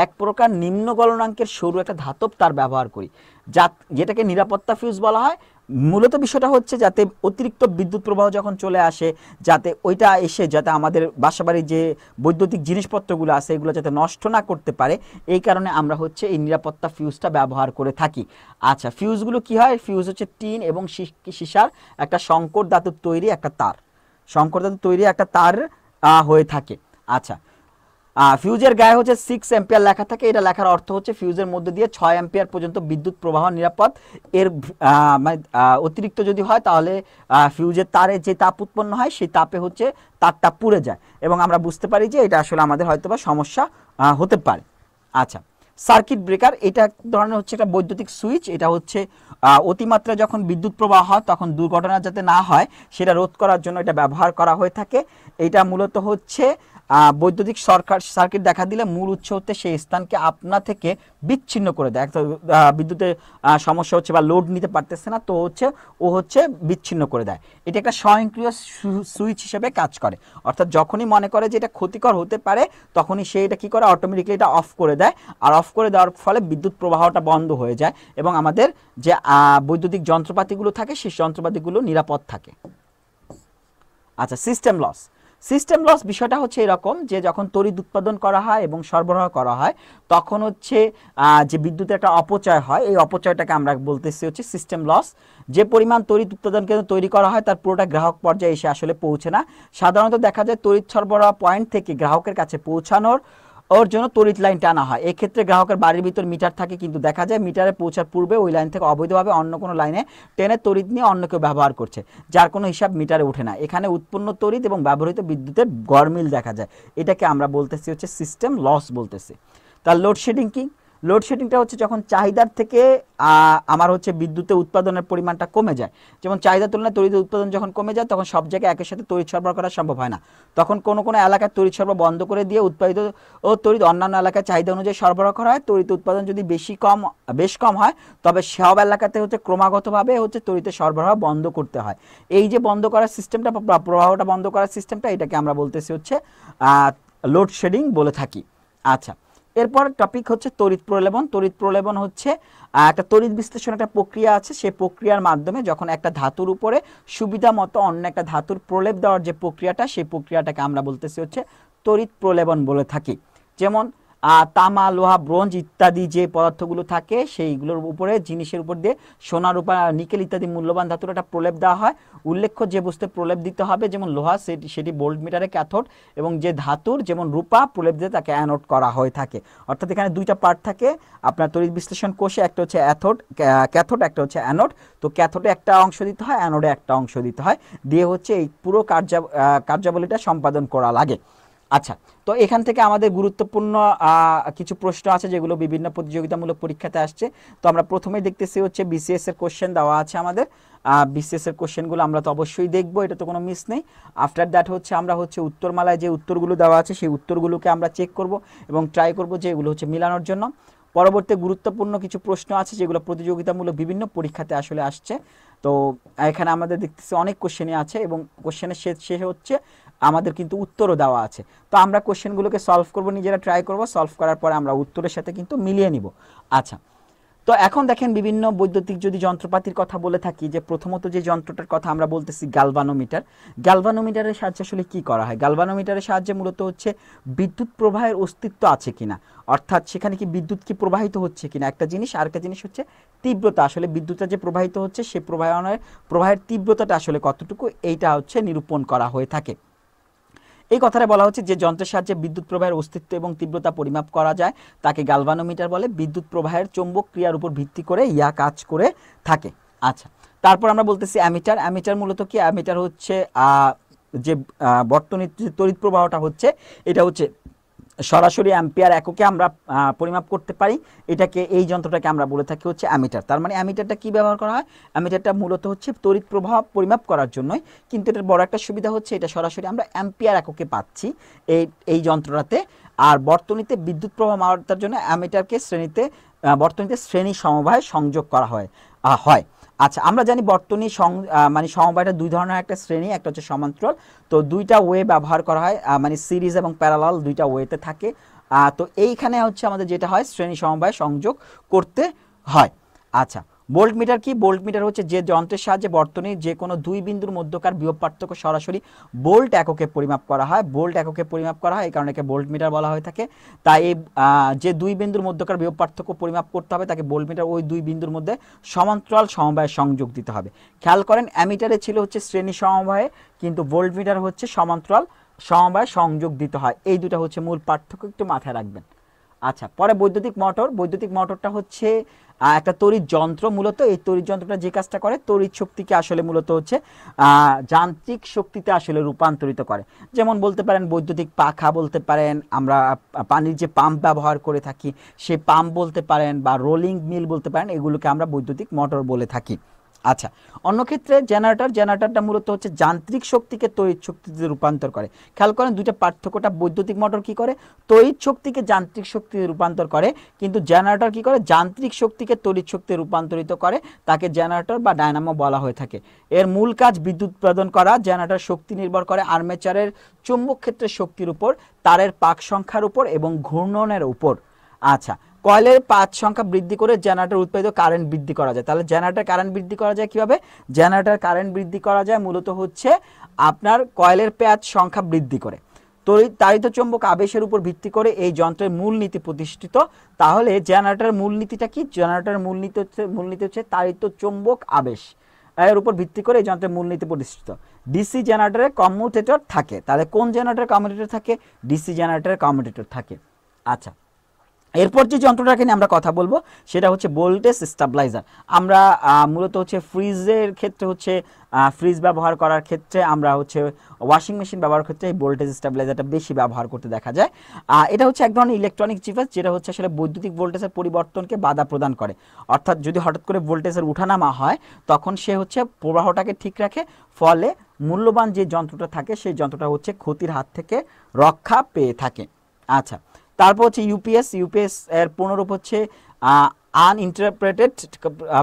Speaker 1: এক প্রকার নিম্ন গলনাঙ্কের সরু একটা ধাতব তার ব্যবহার করি, যেটাকে নিরাপত্তা ফিউজ বলা হয়। মূলত বিষয়টা হচ্ছে যাতে অতিরিক্ত বিদ্যুৎ প্রবাহ যখন চলে আসে, যাতে ওইটা এসে যাতে আমাদের বাসাবাড়ির যে বৈদ্যুতিক জিনিসপত্রগুলো আছে এগুলো যাতে নষ্ট না করতে পারে, এই কারণে আমরা হচ্ছে এই নিরাপত্তা ফিউজটা ব্যবহার করে থাকি। আচ্ছা, ফিউজগুলো কি হয়? ফিউজ হচ্ছে টিন এবং সীসার একটা সংকর ধাতুর তৈরি একটা তার, সংকর ধাতুর তৈরি একটা তার হয়ে থাকে। আচ্ছা, ফিউজের গায়ে হচ্ছে 6 অ্যাম্পিয়ার লেখা থাকে। এটা লেখার অর্থ হচ্ছে ফিউজের মধ্যে দিয়ে 6 অ্যাম্পিয়ার পর্যন্ত বিদ্যুৎ প্রবাহ নিরাপদ। এর মানে অতিরিক্ত যদি হয় তাহলে ফিউজের তারে যে তাপ উৎপন্ন হয় সেই তাপে হচ্ছে তারটা পুড়ে যায় এবং আমরা বুঝতে পারি যে এটা আসলে আমাদের হয়তোবা সমস্যা হতে পারে। আচ্ছা, সার্কিট ব্রেকার এটা এক ধরনের হচ্ছে একটা বৈদ্যুতিক সুইচ। এটা হচ্ছে অতিমাত্রা যখন বিদ্যুৎ প্রবাহ হয় তখন দুর্ঘটনা যাতে না হয় সেটা রোধ করার জন্য এটা ব্যবহার করা হয়ে থাকে। এটা মূলত হচ্ছে বৈদ্যুতিক সার্কিট দেখা দিলে মূল উৎস হতে সেই স্থানকে আপনা থেকে বিচ্ছিন্ন করে দেয়। বিদ্যুতের সমস্যা হচ্ছে বা লোড নিতে পারতেছে না, তো হচ্ছে ও হচ্ছে বিচ্ছিন্ন করে দেয়। এটা একটা স্বয়ংক্রিয় সুইচ হিসেবে কাজ করে। অর্থাৎ যখনই মনে করে যে এটা ক্ষতিকর হতে পারে তখনই সে এটা কি করে, অটোমেটিকলি এটা অফ করে দেয়। আর অফ করে দেওয়ার ফলে বিদ্যুৎ প্রবাহটা বন্ধ হয়ে যায় এবং আমাদের যে বৈদ্যুতিক যন্ত্রপাতিগুলো থাকে সেই যন্ত্রপাতিগুলো নিরাপদ থাকে। আচ্ছা, সিস্টেম লস। সিস্টেম লস বিষয়টা হচ্ছে এরকম যে যখন তড়িৎ উৎপাদন করা হয় এবং সরবরাহ করা হয় তখন হচ্ছে যে বিদ্যুতের একটা অপচয় হয়, এই অপচয়টাকে আমরা বলতেছি হচ্ছে সিস্টেম লস। যে পরিমাণ তড়িৎ উৎপাদন কেন্দ্র তৈরি করা হয় তার পুরোটা গ্রাহক পর্যায়ে এসে আসলে পৌঁছে না। সাধারণত দেখা যায় তড়িৎ সরবরাহ পয়েন্ট থেকে গ্রাহকের কাছে পৌঁছানোর ওর জন্য তড়িৎ লাইন টানা হয়। এক্ষেত্রে গ্রাহকের বাড়ির ভিতর মিটার থাকে, কিন্তু দেখা যায় মিটারে পৌঁছার পূর্বে ওই লাইন থেকে অবৈধভাবে অন্য কোনো লাইনে টেনে তড়িৎ নিয়ে অন্য কেউ ব্যবহার করছে, যার কোনো হিসাব মিটারে ওঠে না। এখানে উৎপন্ন তড়িৎ এবং ব্যবহৃত বিদ্যুতের গড়মিল দেখা যায়। এটাকে আমরা বলতেছি হচ্ছে সিস্টেম লস বলতেছি। তার লোডশেডিং কি? লোডশেডিংটা হচ্ছে যখন চাহিদার থেকে আমার হচ্ছে বিদ্যুতের উৎপাদনের পরিমাণটা কমে যায়। যেমন চাহিদার তুলনায় তড়িৎ উৎপাদন যখন কমে যায় তখন সব জায়গায় একই সাথে তড়িৎ সরবরাহ করা সম্ভব হয় না। তখন কোনো কোনো এলাকায় তড়িৎ সরবরাহ বন্ধ করে দিয়ে উৎপাদিত ও তড়িৎ অন্যান্য এলাকায় চাহিদা অনুযায়ী সরবরাহ করা হয়। তড়িৎ উৎপাদন যদি বেশ কম হয় তবে সব এলাকাতে হচ্ছে ক্রমাগতভাবে হচ্ছে তড়িতের সরবরাহ বন্ধ করতে হয়। এই যে বন্ধ করার সিস্টেমটা বা প্রবাহটা বন্ধ করার সিস্টেমটা, এটাকে আমরা বলতেছি হচ্ছে লোডশেডিং বলে থাকি। আচ্ছা, এরপর টপিক হচ্ছে তড়িৎ প্রলেপন। তড়িৎ প্রলেপন হচ্ছে একটা তড়িৎ বিশ্লেষণ একটা প্রক্রিয়া আছে, সেই প্রক্রিয়ার মাধ্যমে যখন একটা ধাতুর উপরে সুবিধা মতো অন্য একটা ধাতুর প্রলেপ দেওয়ার যে প্রক্রিয়াটা, সেই প্রক্রিয়াটাকে আমরা বলতেছি হচ্ছে তড়িৎ প্রলেপন বলে থাকি। যেমন তামা, লোহা, ব্রোঞ্জ ইত্যাদি যে পদার্থগুলো থাকে সেইগুলোর উপরে জিনিসের উপর দিয়ে সোনা, রূপা, নিকেল ইত্যাদি মূল্যবান ধাতুর একটা প্রলেপ দেওয়া হয়। উল্লেখ্য যে বস্তুতে প্রলেপ দিতে হবে, যেমন লোহা সেটি ভোল্ট মিটারে ক্যাথোড, এবং যে ধাতুর যেমন রূপা প্রলেপ দিয়ে তাকে অ্যানোড করা হয়ে থাকে। অর্থাৎ এখানে দুইটা পার্ট থাকে আপনার তড়িৎ বিশ্লেষণ কোষে, একটা হচ্ছে ক্যাথোড, একটা হচ্ছে অ্যানোড। তো ক্যাথোডে একটা অংশ দিতে হয়, অ্যানোডে একটা অংশ দিতে হয়, দিয়ে হচ্ছে এই পুরো কার্যাবলীটা সম্পাদন করা লাগে। আচ্ছা, তো এখান থেকে আমাদের গুরুত্বপূর্ণ কিছু প্রশ্ন আছে যেগুলো বিভিন্ন প্রতিযোগিতামূলক পরীক্ষাতে আসছে। তো আমরা প্রথমেই দেখতেছি হচ্ছে বিসিএস এর কোশ্চেন দেওয়া আছে আমাদের। বিসিএস এর কোশ্চেনগুলো আমরা তো অবশ্যই দেখবো, এটা তো কোনো মিস নেই। আফটার দ্যাট হচ্ছে আমরা হচ্ছে উত্তরমালায় যে উত্তরগুলো দেওয়া আছে সেই উত্তরগুলোকে আমরা চেক করব এবং ট্রাই করব যে এগুলো হচ্ছে মিলানোর জন্য। পরবর্তী গুরুত্বপূর্ণ কিছু প্রশ্ন আছে যেগুলো প্রতিযোগিতামূলক বিভিন্ন পরীক্ষাতে আসলে আসছে। তো এখানে আমাদের দেখতেছি অনেক কোশ্চেনই আছে এবং কোশ্চেনের শেষে হচ্ছে আমাদের কিন্তু উত্তরও দেওয়া আছে। তো আমরা কোশ্চেনগুলোকে সলভ করব, নিজেরা ট্রাই করব, সলভ করার পরে আমরা উত্তরের সাথে কিন্তু মিলিয়ে নিব। আচ্ছা, তো এখন দেখেন বিভিন্ন বৈদ্যুতিক যদি যন্ত্রপাতির কথা বলে থাকি, যে প্রথমত যে যন্ত্রটার কথা আমরা বলতেছি গ্যালভানোমিটার। গ্যালভানোমিটারের সাহায্যে আসলে কি করা হয়? গ্যালভানোমিটারের সাহায্যে মূলত হচ্ছে বিদ্যুৎ প্রবাহের অস্তিত্ব আছে কিনা, অর্থাৎ সেখানে কি বিদ্যুৎ কি প্রবাহিত হচ্ছে কিনা একটা জিনিস, আর একটা জিনিস হচ্ছে তীব্রতা, আসলে বিদ্যুৎটা যে প্রবাহিত হচ্ছে সেই প্রবাহের তীব্রতাটা আসলে কতটুকু, এইটা হচ্ছে নিরূপণ করা হয়ে থাকে। এই কথাটা বলা হচ্ছে যে যন্ত্রের সাহায্যে বিদ্যুৎ প্রবাহের অস্তিত্ব এবং তীব্রতা পরিমাপ করা যায় তাকে গ্যালভানোমিটার বলে। বিদ্যুৎ প্রবাহের চৌম্বক ক্রিয়ার উপর ভিত্তি করে ইয়া কাজ করে থাকে। আচ্ছা, তারপর আমরা বলতেছি অ্যামিটার। অ্যামিটার মূলত কি? অ্যামিটার হচ্ছে যে বর্তনীর যে তড়িৎ প্রবাহটা হচ্ছে, এটা হচ্ছে সরাসরি অ্যাম্পিয়ার এককে আমরা পরিমাপ করতে পারি। এটাকে, এই যন্ত্রটাকে আমরা বলে থাকি হচ্ছে অ্যামিটার। তার মানে অ্যামিটারটা কি ব্যবহার করা হয়? অ্যামিটারটা মূলত হচ্ছে তড়িৎ প্রবাহ পরিমাপ করার জন্যই, কিন্তু এটার বড় একটা সুবিধা হচ্ছে এটা সরাসরি আমরা অ্যাম্পিয়ার এককে পাচ্ছি এই যন্ত্রটাতে। আর বর্তনীতে বিদ্যুৎ প্রবাহ মাপার জন্য অ্যামিটারকে বর্তনীতে শ্রেণী সমবায় সংযোগ করা হয়। আচ্ছা, আমরা জানি বর্তনী মানে সমবায়টা দুই ধরনের একটা শ্রেণী, একটা হচ্ছে সমান্তরাল। তো দুইটা ওয়ে ব্যবহার করা হয়, মানে সিরিজ এবং প্যারালাল দুইটা ওয়েতে থাকে। তো এইখানে হচ্ছে আমাদের যেটা হয় শ্রেণী সমবায় সংযোগ করতে হয়। আচ্ছা, ভোল্ট মিটার কি? ভোল্ট মিটার হচ্ছে যে যন্ত্রের সাহায্যে বর্তনীর যে কোনো দুই বিন্দুর মধ্যকার বিভব পার্থক্য সরাসরি ভোল্ট এককে পরিমাপ করা হয়। ভোল্ট এককে পরিমাপ করা হয়, এই কারণে একে ভোল্ট মিটার বলা হয়ে থাকে। তাই যে দুই বিন্দুর মধ্যকার বিভব পার্থক্য পরিমাপ করতে হবে তাকে ভোল্ট মিটার, ওই দুই বিন্দুর মধ্যে সমান্তরাল সমবায় সংযোগ দিতে হবে। খেয়াল করেন, অ্যামিটারে ছিল হচ্ছে শ্রেণী সমবায়ে, কিন্তু ভোল্ট মিটার হচ্ছে সমান্তরাল সমবায় সংযোগ দিতে হয়। এই দুটা হচ্ছে মূল পার্থক্য, একটু মাথায় রাখবেন। আচ্ছা, পরে বৈদ্যুতিক মোটর। বৈদ্যুতিক মোটরটা হচ্ছে একটা তড়িৎ যন্ত্র। মূলত এই তড়িৎ যন্ত্রটা যে কাজটা করে, তড়িৎ শক্তিকে আসলে মূলত হচ্ছে যান্ত্রিক শক্তিতে আসলে রূপান্তরিত করে। যেমন বলতে পারেন বৈদ্যুতিক পাখা বলতে পারেন, আমরা পানির যে পাম্প ব্যবহার করে থাকি সেই পাম্প বলতে পারেন, বা রোলিং মিল বলতে পারেন, এগুলোকে আমরা বৈদ্যুতিক মোটর বলে থাকি। আচ্ছা, অন্য ক্ষেত্রে জেনারেটরটা মূলত হচ্ছে যান্ত্রিক শক্তিকে তড়িৎ শক্তিতে রূপান্তর করে। খেয়াল করেন দুইটা পার্থক্যটা, বৈদ্যুতিক মোটর কি করে? তড়িৎ শক্তিকে যান্ত্রিক শক্তিতে রূপান্তর করে, কিন্তু জেনারেটর কি করে? যান্ত্রিক শক্তিকে তড়িৎ শক্তিতে রূপান্তরিত করে, তাকে জেনারেটর বা ডায়নামো বলা হয়ে থাকে। এর মূল কাজ বিদ্যুৎ উৎপাদন করা। জেনারেটর শক্তি নির্ভর করে আর্মেচারের চুম্বক ক্ষেত্রের শক্তির উপর, তারের পাক সংখ্যার উপর এবং ঘূর্ণনের উপর। আচ্ছা, কয়েলের পাঁচ সংখ্যা বৃদ্ধি করে জেনারেটর উৎপাদিত কারেন্ট বৃদ্ধি করা যায়। তাহলে জেনারেটর কারেন্ট বৃদ্ধি করা যায় কিভাবে? জেনারেটর কারেন্ট বৃদ্ধি করা যায় মূলত হচ্ছে আপনার কয়েলের প্যাচ সংখ্যা বৃদ্ধি করে। তাড়িত চৌম্বক আবেশের উপর ভিত্তি করে এই যন্ত্রের মূলনীতি প্রতিষ্ঠিত। তাহলে জেনারেটরের মূলনীতিটা কি? জেনারেটরের মূলনীতি হচ্ছে তাড়িত চৌম্বক আবেশ এর উপর ভিত্তি করে এই যন্ত্রের মূলনীতি প্রতিষ্ঠিত। ডিসি জেনারেটরে কমিউটেটর থাকে। তাহলে কোন জেনারেটরে কমিউটেটর থাকে? ডিসি জেনারেটরে কমিউটেটর থাকে। আচ্ছা, এরপর যে যন্ত্রটাকে নিয়ে আমরা কথা বলবো সেটা হচ্ছে ভোল্টেজ স্টেবিলাইজার। আমরা মূলত হচ্ছে ফ্রিজের ক্ষেত্রে হচ্ছে ফ্রিজ ব্যবহার করার ক্ষেত্রে, আমরা হচ্ছে ওয়াশিং মেশিন ব্যবহার ক্ষেত্রে এই ভোল্টেজ স্টেবিলাইজারটা বেশি ব্যবহার করতে দেখা যায়। এটা হচ্ছে এক ধরনের ইলেকট্রনিক ডিভাইস যেটা হচ্ছে আসলে বৈদ্যুতিক ভোল্টেজের পরিবর্তনকে বাধা প্রদান করে। অর্থাৎ যদি হঠাৎ করে ভোল্টেজের উঠানামা হয় তখন সে হচ্ছে প্রবাহটাকে ঠিক রাখে, ফলে মূল্যবান যে যন্ত্রটা থাকে সেই যন্ত্রটা হচ্ছে ক্ষতির হাত থেকে রক্ষা পেয়ে থাকে। আচ্ছা, তারপর হচ্ছে ইউপিএস এর পুনরূপ হচ্ছে আনইন্টারপ্রেটেড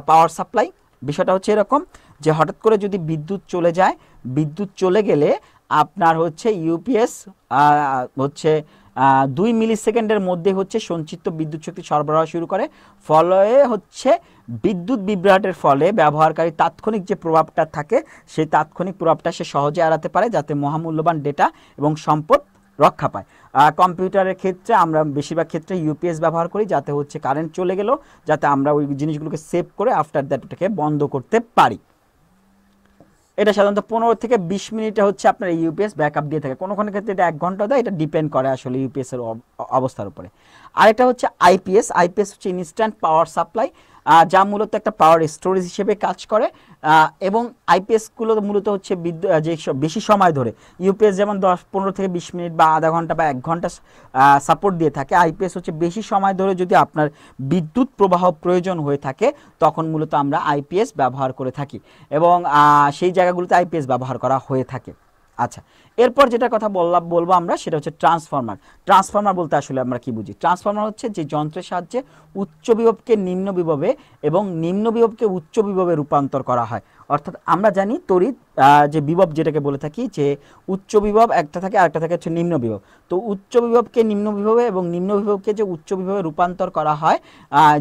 Speaker 1: পাওয়ার সাপ্লাই। বিষয়টা হচ্ছে এরকম যে হঠাৎ করে যদি বিদ্যুৎ চলে যায়, বিদ্যুৎ চলে গেলে আপনার হচ্ছে ইউপিএস হচ্ছে 2 মিলি সেকেন্ডের মধ্যে হচ্ছে সঞ্চিত বিদ্যুৎ শক্তি সরবরাহ শুরু করে। ফলে হচ্ছে বিদ্যুৎ বিভ্রাটের ফলে ব্যবহারকারী তাৎক্ষণিক যে প্রভাবটা থাকে সেই তাৎক্ষণিক প্রভাবটা সে সহজে এড়াতে পারে, যাতে মহামূল্যবান ডেটা এবং সম্পদ রক্ষা পায়। কম্পিউটারের ক্ষেত্রে আমরা বেশিরভাগ ক্ষেত্রে ইউপিএস ব্যবহার করি, যাতে হচ্ছে কারেন্ট চলে গেল যাতে আমরা ওই জিনিসগুলোকে সেভ করে আফটার দ্যাট ওটাকে বন্ধ করতে পারি। এটা সাধারণত 15 থেকে 20 মিনিটে হচ্ছে আপনার ইউপিএস ব্যাকআপ দিয়ে থাকে। কোনো কোনো ক্ষেত্রে এটা 1 ঘন্টা দেয়, এটা ডিপেন্ড করে আসলে ইউপিএস এর অবস্থার উপরে। আরেকটা হচ্ছে আইপিএস। আইপিএস হচ্ছে ইনস্ট্যান্ট পাওয়ার সাপ্লাই, যা মূলত একটা পাওয়ার স্টোরেজ হিসেবে কাজ করে। এবং আইপিএসগুলো মূলত হচ্ছে যে বেশি সময় ধরে, ইউপিএস যেমন 15 থেকে 20 মিনিট বা আধা ঘন্টা বা 1 ঘন্টা সাপোর্ট দিয়ে থাকে, আইপিএস হচ্ছে বেশি সময় ধরে যদি আপনার বিদ্যুৎ প্রবাহ প্রয়োজন হয়ে থাকে তখন মূলত আমরা আইপিএস ব্যবহার করে থাকি, এবং সেই জায়গাগুলোতে আইপিএস ব্যবহার করা হয়ে থাকে। আচ্ছা, এরপর যেটা কথা বলবো আমরা সেটা হচ্ছে ট্রান্সফরমার। ট্রান্সফরমার বলতে আসলে আমরা কি বুঝি? ট্রান্সফরমার হচ্ছে যে যন্ত্রের সাহায্যে উচ্চ বিভবকে নিম্ন বিভবে এবং নিম্ন বিভবকে উচ্চ বিভবে রূপান্তর করা হয়। অর্থাৎ আমরা জানি তড়িৎ যে বিভব যেটাকে বলে থাকি, যে উচ্চ বিভব একটা থাকে, আরেকটা থাকে হচ্ছে নিম্ন বিভব। তো উচ্চ বিভবকে নিম্ন বিভবে এবং নিম্ন বিভবকে যে উচ্চ বিভবে রূপান্তর করা হয়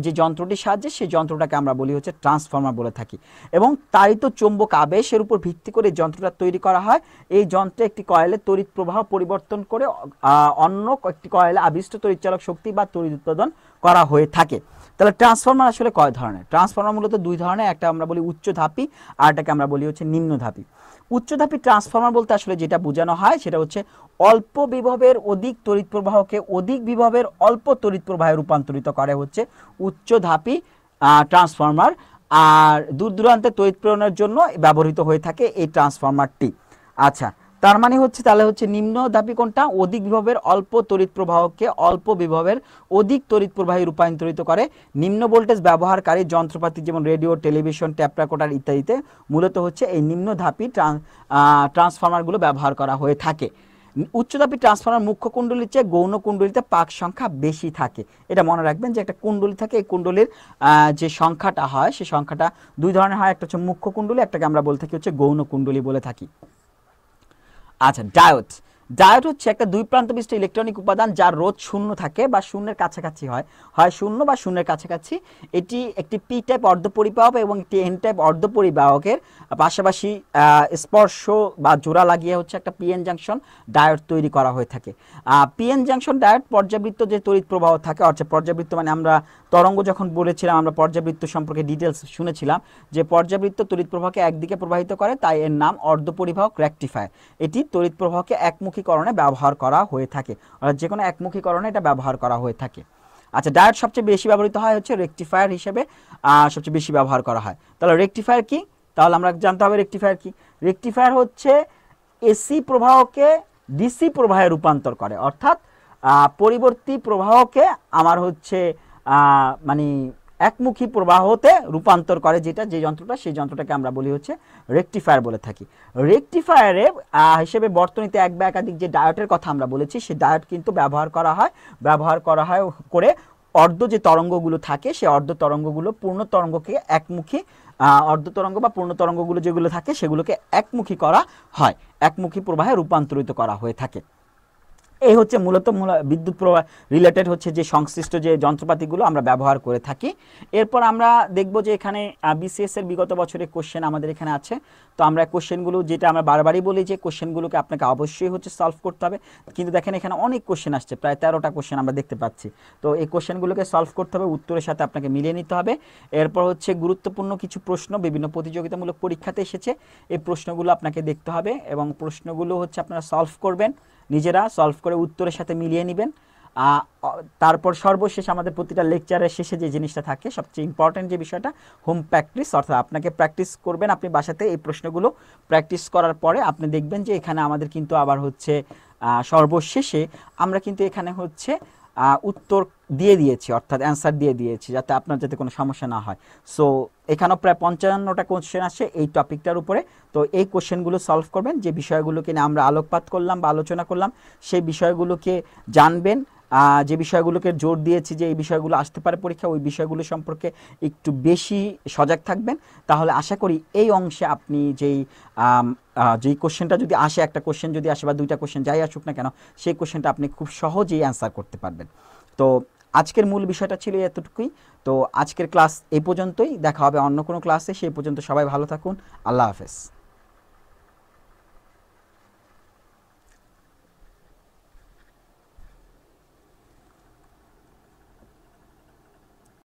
Speaker 1: যে যন্ত্রটির সাহায্যে, সেই যন্ত্রটাকে আমরা বলি হচ্ছে ট্রান্সফর্মার বলে থাকি। এবং তারিত চৌম্বক আবেশের উপর ভিত্তি করে যন্ত্রটা তৈরি করা হয়। এই যন্ত্রে একটি কয়েলে তড়িৎ প্রবাহ পরিবর্তন করে অন্য একটি কয়েলে আবিষ্ট তড়িৎচালক শক্তি বা তড়িৎ উৎপাদন করা হয়ে থাকে। তাহলে ট্রান্সফর্মার আসলে কয় ধরনের? ট্রান্সফর্মার মূলত দুই ধরনের, একটা আমরা বলি উচ্চধাপী আর একটাকে আমরা বলি হচ্ছে নিম্নধাপী। উচ্চধাপী ট্রান্সফর্মার বলতে আসলে যেটা বোঝানো হয় সেটা হচ্ছে অল্প বিভবের অধিক তড়িৎ প্রবাহকে অধিক বিভবের অল্প তড়িৎ প্রবাহে রূপান্তরিত করে হচ্ছে উচ্চধাপী ট্রান্সফর্মার। আর দূর দূরান্তে তড়িৎ প্রেরণের জন্য ব্যবহৃত হয়ে থাকে এই ট্রান্সফর্মারটি। আচ্ছা, তার মানে হচ্ছে তাহলে হচ্ছে নিম্নধাপী কোনটা? অধিক বিভবের অল্প তড়িৎ প্রবাহকে অল্প বিভবের অধিক তড়িৎ প্রবাহে রূপান্তরিত করে। নিম্ন ভোল্টেজ ব্যবহারকারী যন্ত্রপাতি যেমন রেডিও, টেলিভিশন, ট্যাপ রেকর্ডার ইত্যাদিতে মূলত হচ্ছে এই নিম্নধাপী ট্রান্সফর্মারগুলো ব্যবহার করা হয়ে থাকে। উচ্চধাপী ট্রান্সফর্মার মুখ্য কুণ্ডলীর চেয়ে গৌণ কুণ্ডলীতে পাক সংখ্যা বেশি থাকে। এটা মনে রাখবেন যে একটা কুণ্ডলী থাকে, এই কুণ্ডলীর যে সংখ্যাটা হয় সেই সংখ্যাটা দুই ধরনের হয়, একটা হচ্ছে মুখ্য কুণ্ডলী, একটাকে আমরা বলে থাকি হচ্ছে গৌণ কুণ্ডলী বলে থাকি। আচ্ছা, ডায়োড। ডায়োড হচ্ছে একটা দুই প্রান্ত বিশিষ্ট ইলেকট্রনিক উপাদান যার রোধ শূন্য থাকে বা শূন্যের কাছাকাছি হয়, হয় শূন্য বা শূন্যের কাছাকাছি। এটি একটি পি টাইপ অর্ধপরিবাহক এবং একটি এন টাইপ অর্ধপরিবাহকের পাশাপাশি স্পর্শ বা জোড়া লাগিয়ে হচ্ছে একটা পিএন জাংশন ডায়োড তৈরি করা হয়ে থাকে। পিএন জাংশন ডায়োড পর্যাবৃত্ত যে তড়িৎ প্রবাহ থাকে, অর্থাৎ পর্যাবৃত্ত মানে আমরা তরঙ্গ যখন বলেছিলাম, আমরা পর্যাবৃত্ত সম্পর্কে ডিটেলস শুনেছিলাম যে পর্যাবৃত্ত তড়িৎ প্রবাহকে একদিকে প্রবাহিত করে, তাই এর নাম অর্ধপরিবাহক রেকটিফায়ার। এটি তড়িৎ প্রবাহকে একমুখীকরণে ব্যবহার করা হয়ে থাকে, অর্থাৎ যে কোনো একমুখীকরণে এটা ব্যবহার করা হয়ে থাকে। আচ্ছা, ডায়োড সবচেয়ে বেশি ব্যবহৃত হয় হচ্ছে রেকটিফায়ার হিসেবে, সবচেয়ে বেশি ব্যবহার করা হয়। তাহলে রেকটিফায়ার কি? তাহলে আমরা জানতে হবে রেকটিফায়ার কি। রেকটিফায়ার হচ্ছে এসি প্রবাহকে ডিসি প্রবাহে রূপান্তর করে, অর্থাৎ পরিবর্তী প্রবাহকে আমার হচ্ছে মানে একমুখী প্রবাহতে রূপান্তর করে, যেটা যে যন্ত্রটা, সেই যন্ত্রটাকে আমরা বলি হচ্ছে রেকটিফায়ার বলে থাকি। রেকটিফায়ারে হিসেবে বর্তনীতে এক বা একাধিক যে ডায়োডের কথা আমরা বলেছি, সেই ডায়োড কিন্তু ব্যবহার করা হয় করে অর্ধ যে তরঙ্গগুলো থাকে, সেই অর্ধ তরঙ্গগুলো পূর্ণ তরঙ্গকে একমুখী, অর্ধ তরঙ্গ বা পূর্ণ তরঙ্গগুলো যেগুলো থাকে সেগুলোকে একমুখী করা হয়, একমুখী প্রবাহে রূপান্তরিত করা হয়ে থাকে। এই হচ্ছে মূলত বিদ্যুৎ প্রবাহ রিলেটেড হচ্ছে যে সংশ্লিষ্ট যে যন্ত্রপাতিগুলো আমরা ব্যবহার করে থাকি। এরপর আমরা দেখব যে এখানে বিসিএস এর বিগত বছরের কোশ্চেন আমাদের এখানে আছে। তো আমরা কোশ্চেনগুলো, যেটা আমরা বারবারই বলি যে কোশ্চেনগুলোকে আপনাকে অবশ্যই হচ্ছে সলভ করতে হবে, কিন্তু দেখেন এখানে অনেক কোশ্চেন আসছে, প্রায় 13টা কোশ্চেন আমরা দেখতে পাচ্ছি। তো এই কোশ্চেনগুলোকে সলভ করতে হবে, উত্তরের সাথে আপনাকে মিলিয়ে নিতে হবে। এরপর হচ্ছে গুরুত্বপূর্ণ কিছু প্রশ্ন বিভিন্ন প্রতিযোগিতামূলক পরীক্ষাতে এসেছে, এই প্রশ্নগুলো আপনাকে দেখতে হবে এবং প্রশ্নগুলো হচ্ছে আপনারা সলভ করবেন, নিজেরা সলভ করে উত্তরের সাথে মিলিয়ে নেবেন। তারপর সর্বশেষ আমাদের প্রতিটা লেকচারের শেষে যে জিনিসটা থাকে, সবচেয়ে ইম্পর্টেন্ট যে বিষয়টা, হোম প্র্যাকটিস, অর্থাৎ আপনাকে প্র্যাকটিস করবেন আপনি বাসাতে। এই প্রশ্নগুলো প্র্যাকটিস করার পরে আপনি দেখবেন যে এখানে আমাদের কিন্তু আবার হচ্ছে সর্বশেষে আমরা কিন্তু এখানে হচ্ছে উত্তর দিয়ে দিয়েছি, অর্থাৎ অ্যান্সার দিয়ে দিয়েছি, যাতে আপনার যাতে কোনো সমস্যা না হয়। সো এখানেও প্রায় 55টা কোশ্চেন আসছে এই টপিকটার উপরে। তো এই কোশ্চেনগুলো সলভ করবেন, যে বিষয়গুলোকে নিয়ে আমরা আলোকপাত করলাম বা আলোচনা করলাম সেই বিষয়গুলোকে জানবেন, যে বিষয়গুলোকে জোর দিয়েছি যে এই বিষয়গুলো আসতে পারে পরীক্ষা, ওই বিষয়গুলো সম্পর্কে একটু বেশি সজাগ থাকবেন। তাহলে আশা করি এই অংশে আপনি যেই কোশ্চেনটা যদি আসে, একটা কোশ্চেন যদি আসে বা দুইটা কোশ্চেন যাই আসুক না কেন, সেই কোশ্চেনটা আপনি খুব সহজেই অ্যান্সার করতে পারবেন। তো আজকের মূল বিষয়টা ছিল এতটুকুই। তো আজকের ক্লাস এই পর্যন্তই, দেখা হবে অন্য কোনো ক্লাসে। সেই পর্যন্ত সবাই ভালো থাকুন, আল্লাহ হাফেজ।